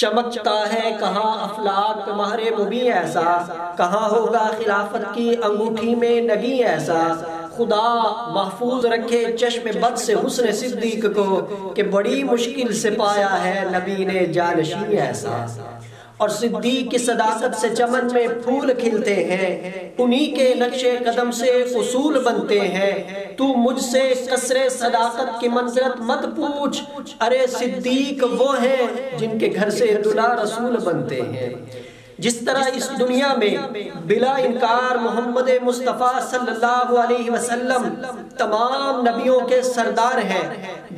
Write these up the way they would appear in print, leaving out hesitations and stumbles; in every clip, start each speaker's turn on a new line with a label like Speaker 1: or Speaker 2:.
Speaker 1: چمکتا ہے کہاں افلاک پہ مہر مبیں ایسا، کہاں ہوگا خلافت کی انگوٹھی میں نگیں ایسا۔ خدا محفوظ رکھے چشم بد سے حسن صدیق کو، کہ بڑی مشکل سے پایا ہے نبی نے جانشین ایسا۔ اور صدیق کی صداقت سے چمن میں پھول کھلتے ہیں، انہی کے نقش قدم سے اصول بنتے ہیں۔ تو مجھ سے قصر صداقت کی منزلت مت پوچھ، ارے صدیق وہ ہیں جن کے گھر سے دلہا رسول بنتے ہیں۔ جس طرح اس دنیا میں بلا انکار محمد مصطفیٰ صلی اللہ علیہ وسلم تمام نبیوں کے سردار ہیں،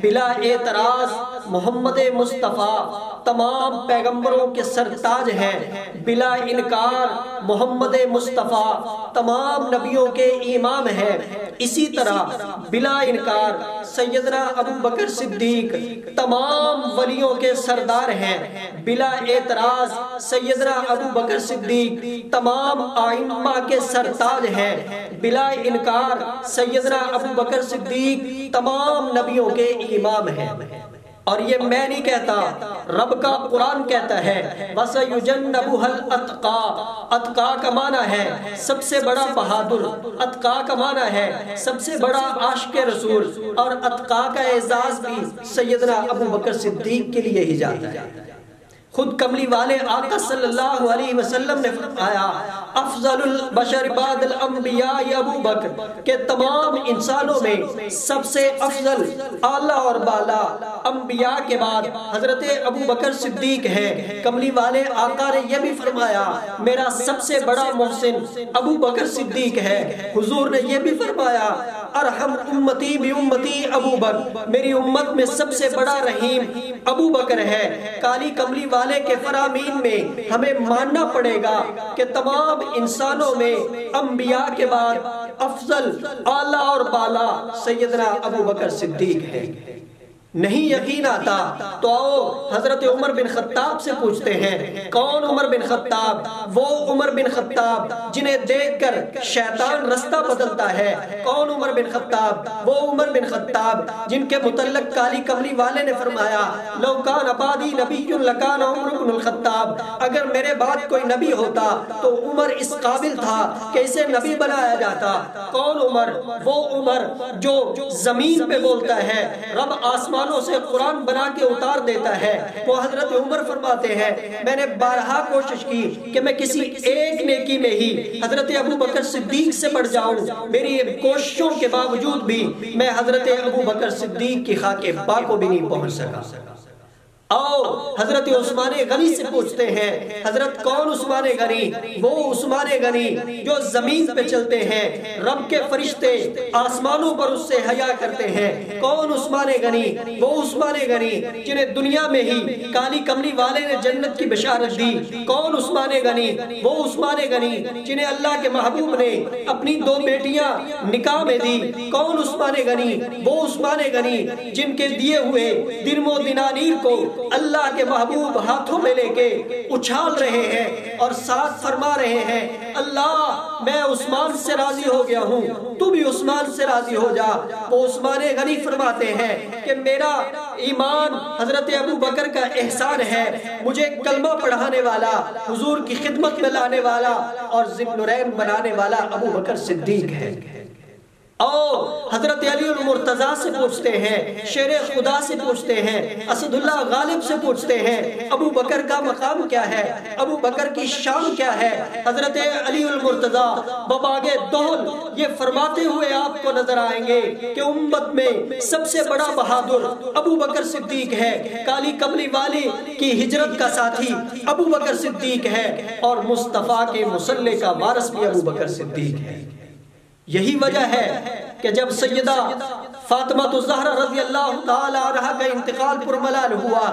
Speaker 1: بلا اعتراض محمد مصطفیٰ تمام پیغمبروں کے سرتاج ہیں، بلا انکار محمد مصطفیٰ تمام نبیوں کے امام ہیں۔ اسی طرح بلا انکار سیدنا ابو بکر صدیق تمام ولیوں کے سردار ہیں، بلا اعتراض سیدنا ابو بکر صدیق تمام ائمہ کے سرتاج ہیں، بلا انکار سیدنا ابو بکر صدیق تمام نبیوں کے امام ہیں۔ اور یہ میں نہیں کہتا، رب کا قرآن کہتا ہے وَسَيُجَنَّبُهَا الْأَتْقَى۔ اتقا کا معنی ہے سب سے بڑا بہادر، اتقا کا معنی ہے سب سے بڑا عاشق رسول، اور اتقا کا اعزاز بھی سیدنا ابو بکر صدیق کے لیے ہی جاتا ہے۔ خود کملی والے آقا صلی اللہ علیہ وسلم نے فرمایا افضل البشر بعد الانبیاء ابو بکر، کہ تمام انسانوں میں سب سے افضل اعلیٰ اور بالا انبیاء کے بعد حضرت ابو بکر صدیق ہے۔ کملی والے آقا نے یہ بھی فرمایا میرا سب سے بڑا محسن ابو بکر صدیق ہے۔ حضور نے یہ بھی فرمایا ارحم امتی بی امتی ابو بکر، میری امت میں سب سے بڑا رحیم ابو بکر ہے۔ کالی کملی والے کے فرامین میں ہمیں ماننا پڑے گا کہ تمام انسانوں میں انبیاء کے بعد افضل اعلیٰ اور بالا سیدنا ابو بکر صدیق ہے۔ نہیں یقین آتا تو آؤ حضرت عمر بن خطاب سے پوچھتے ہیں۔ کون عمر بن خطاب؟ وہ عمر بن خطاب جنہیں دیکھ کر شیطان رستہ بدلتا ہے۔ کون عمر بن خطاب؟ وہ عمر بن خطاب جن کے متعلق کالی کملی والے نے فرمایا لو کان بعدی نبی لکان عمر بن الخطاب، اگر میرے بعد کوئی نبی ہوتا تو عمر اس قابل تھا کہ اسے نبی بنایا جاتا۔ کون عمر؟ وہ عمر جو زمین پہ بولتا ہے، رب آسمان سے قرآن بنا کے اتار دیتا ہے۔ وہ حضرت عمر فرماتے ہیں میں نے بارہا کوشش کی کہ میں کسی ایک نیکی میں ہی حضرت ابو بکر صدیق سے بڑھ جاؤں، میری کوششوں کے باوجود بھی میں حضرت ابو بکر صدیق کی خاک پا کو بھی نہیں پہنچ سکا۔ آؤ حضرت عثمان غنی سے پوچھتے ہیں۔ حضرت کون عثمان غنی؟ وہ عثمان غنی جو زمین پہ چلتے ہیں، رب کے فرشتے آسمانوں پر اس سے حیا کرتے ہیں۔ کون عثمان غنی؟ وہ عثمان غنی جنہیں دنیا میں ہی کالی کملی والے نے جنت کی بشارت دی۔ کون عثمان غنی؟ وہ عثمان غنی جنہیں اللہ کے محبوب نے اپنی 2 بیٹیاں نکاح میں دی۔ کون عثمان غنی؟ وہ عثمان غنی جن کے دیے ہوئے درم و دنانیر کو اللہ کے محبوب ہاتھوں میں لے کے اچھال رہے ہیں اور ساتھ فرما رہے ہیں اللہ میں عثمان سے راضی ہو گیا ہوں، تو بھی عثمان سے راضی ہو جا۔ وہ عثمان غنی فرماتے ہیں کہ میرا ایمان حضرت ابو بکر کا احسان ہے، مجھے کلمہ پڑھانے والا، حضور کی خدمت میں لانے والا اور ذی النورین بنانے والا ابو بکر صدیق ہے۔ او حضرت علی المرتضیٰ سے پوچھتے ہیں، شیر خدا سے پوچھتے ہیں، اسد اللہ غالب سے پوچھتے ہیں ابو بکر کا مقام کیا ہے، ابو بکر کی شان کیا ہے۔ حضرت علی المرتضیٰ بباغ دہل یہ فرماتے ہوئے آپ کو نظر آئیں گے کہ امت میں سب سے بڑا بہادر ابو بکر صدیق ہے، کالی کملی والی کی ہجرت کا ساتھی ابو بکر صدیق ہے، اور مصطفیٰ کے مصلی کا وارث بھی ابو بکر صدیق ہے۔ یہی وجہ ہے کہ جب سیدہ فاطمہ الزہرا رضی اللہ تعالی عنہا کا انتقال پرملال ہوا،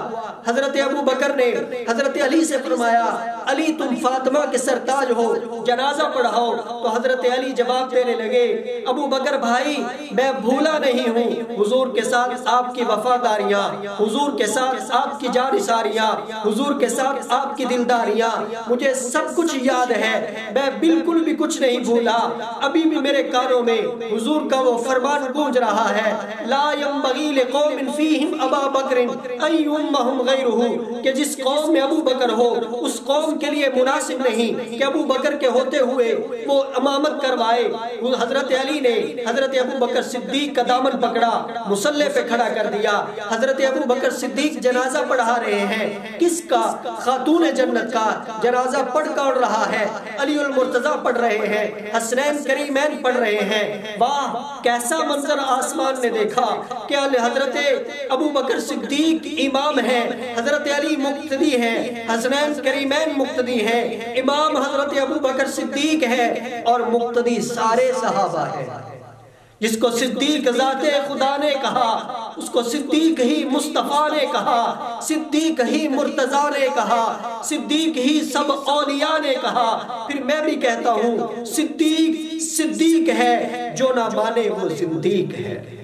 Speaker 1: حضرت ابو بکر نے حضرت علی سے فرمایا علی تم فاطمہ کے سرتاج ہو، جنازہ پڑھاؤ۔ تو حضرت علی جواب دینے لگے ابو بکر بھائی میں بھولا نہیں ہوں حضور کے ساتھ آپ کی وفاداریاں، حضور کے ساتھ آپ کی جانثاریاں، حضور کے ساتھ آپ کی دلداریاں، مجھے سب کچھ یاد ہے، میں بالکل بھی کچھ نہیں بھولا۔ ابھی بھی میرے کانوں میں حضور کا وہ فرمان گونج رہا ہے ہے لا ينبغی لقوم فیہم ابا بکر ان یمہم غیرہ، کہ جس قوم میں ابو بکر ہو اس قوم کے لیے مناسب نہیں کہ ابو بکر کے ہوتے ہوئے وہ امامت کروائے۔ حضرت علی نے حضرت ابو بکر صدیق کا دامن پکڑا، مصلی پہ کھڑا کر دیا۔ حضرت ابو بکر صدیق جنازہ پڑھا رہے ہیں، کس کا؟ خاتون جنت کا۔ جنازہ پڑھ کر رہا ہے، علی المرتضیٰ پڑھ رہے ہیں، حسنین کریمین پڑھ رہے ہیں۔ واہ کیسا منظر آسمان نے دیکھا کہ حضرت ابو بکر صدیق امام ہیں، حضرت علی مقتدی ہیں، حسنین کریمین مقتدی ہیں، امام حضرت ابو بکر صدیق ہے اور مقتدی سارے صحابہ ہیں۔ جس کو صدیق ذات خدا نے کہا اس کو صدیق ہی مصطفیٰ نے کہا، صدیق ہی مرتضیٰ نے کہا، صدیق ہی سب اولیاء نے کہا۔ پھر میں بھی کہتا ہوں صدیق صدیق ہے، جو نہ مانے وہ زندیق ہے۔